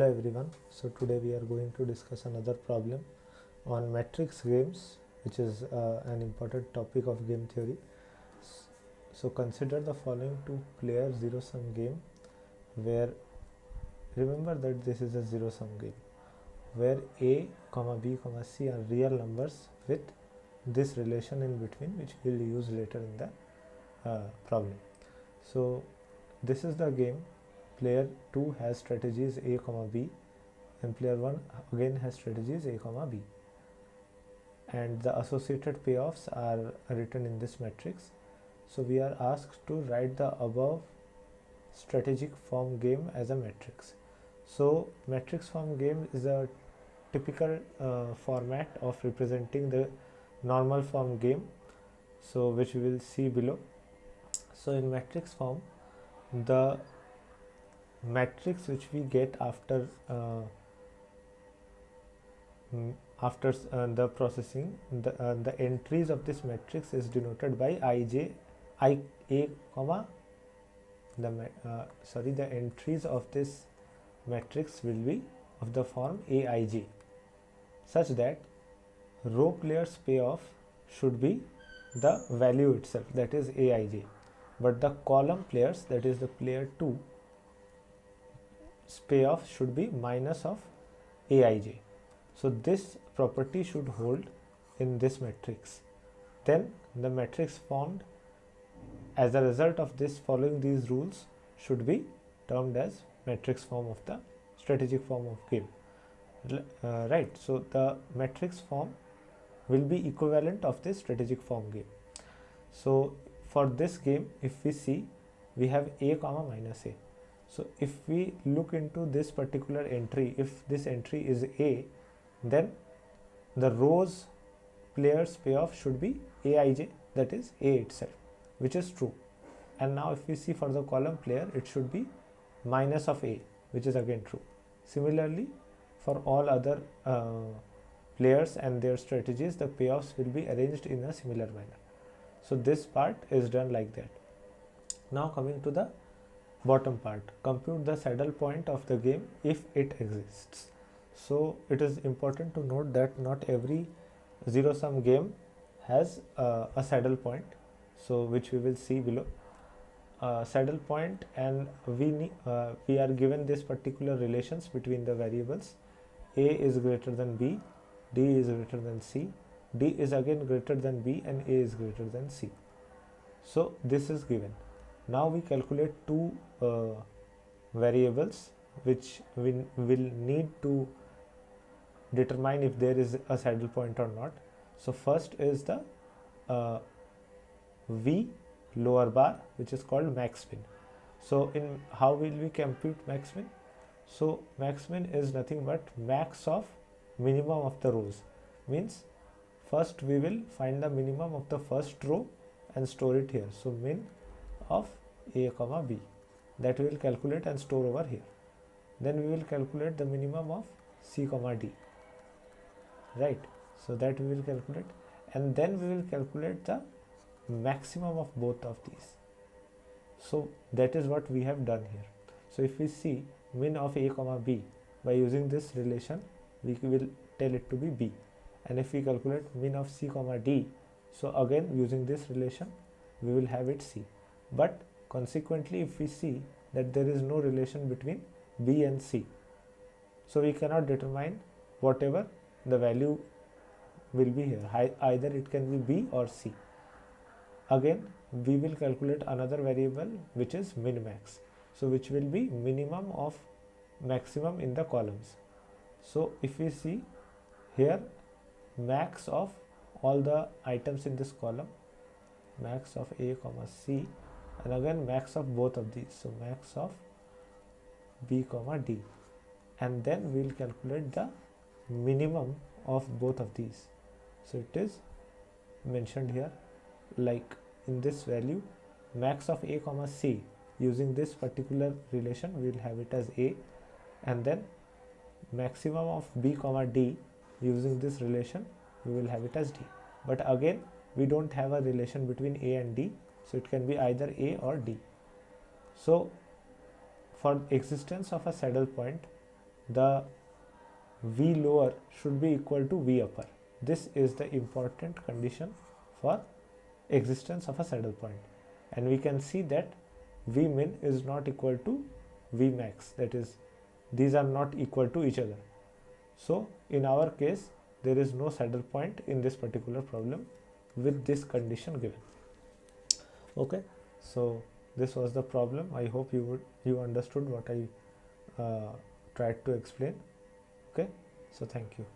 Hello everyone. So today we are going to discuss another problem on matrix games, which is an important topic of game theory. So consider the following two-player zero-sum game where, remember that this is a zero-sum game where a comma b comma c are real numbers with this relation in between, which we will use later in the problem. So this is the game. Player 2 has strategies a comma b and player 1 again has strategies a comma b, and the associated payoffs are written in this matrix. So we are asked to write the above strategic form game as a matrix. So matrix form game is a typical format of representing the normal form game, so which we will see below. So in matrix form, the matrix which we get after the processing, the entries of this matrix is denoted by I a comma the entries of this matrix will be of the form aij, such that row players payoff should be the value itself, that is aij, but the column players, that is the player 2, payoff should be minus of aij. So this property should hold in this matrix. Then the matrix formed as a result of this, following these rules, should be termed as matrix form of the strategic form of game. Right. So the matrix form will be equivalent of this strategic form game. So for this game, if we see, we have a comma minus a. So if we look into this particular entry, if this entry is a, then the rows players payoff should be aij, that is a itself, which is true. And now if we see for the column player, it should be minus of a, which is again true. Similarly, for all other players and their strategies, the payoffs will be arranged in a similar manner. So this part is done like that. Now coming to the bottom part, compute the saddle point of the game if it exists. So it is important to note that not every zero sum game has a saddle point, so which we will see below. Saddle point, and we are given this particular relations between the variables. A is greater than b, d is greater than c, d is again greater than b, and a is greater than c. So this is given. Now we calculate two variables which we will need to determine if there is a saddle point or not. So first is the v lower bar, which is called max min. So in how will we compute max min? So max min is nothing but max of minimum of the rows. Means first we will find the minimum of the first row and store it here. So min of a comma b, that we will calculate and store over here. Then we will calculate the minimum of c comma d, right? So that we will calculate, and then we will calculate the maximum of both of these. So that is what we have done here. So if we see min of a comma b, by using this relation we will tell it to be b, and if we calculate min of c comma d, so again using this relation we will have it c. But consequently, if we see that there is no relation between b and c, so we cannot determine whatever the value will be here. Either it can be b or c. Again we will calculate another variable, which is min max, so which will be minimum of maximum in the columns. So if we see here, max of all the items in this column, max of a comma c, and again max of both of these, so max of b comma d, and then we will calculate the minimum of both of these. So it is mentioned here, like in this value, max of a comma c, using this particular relation we will have it as a, and then maximum of b comma d, using this relation we will have it as d. But again we don't have a relation between a and d, so it can be either a or d. So for existence of a saddle point, the V lower should be equal to V upper. This is the important condition for existence of a saddle point, and we can see that V min is not equal to V max, that is, these are not equal to each other. So in our case there is no saddle point in this particular problem with this condition given. Okay, so this was the problem. I hope you understood what I tried to explain. Okay, so thank you.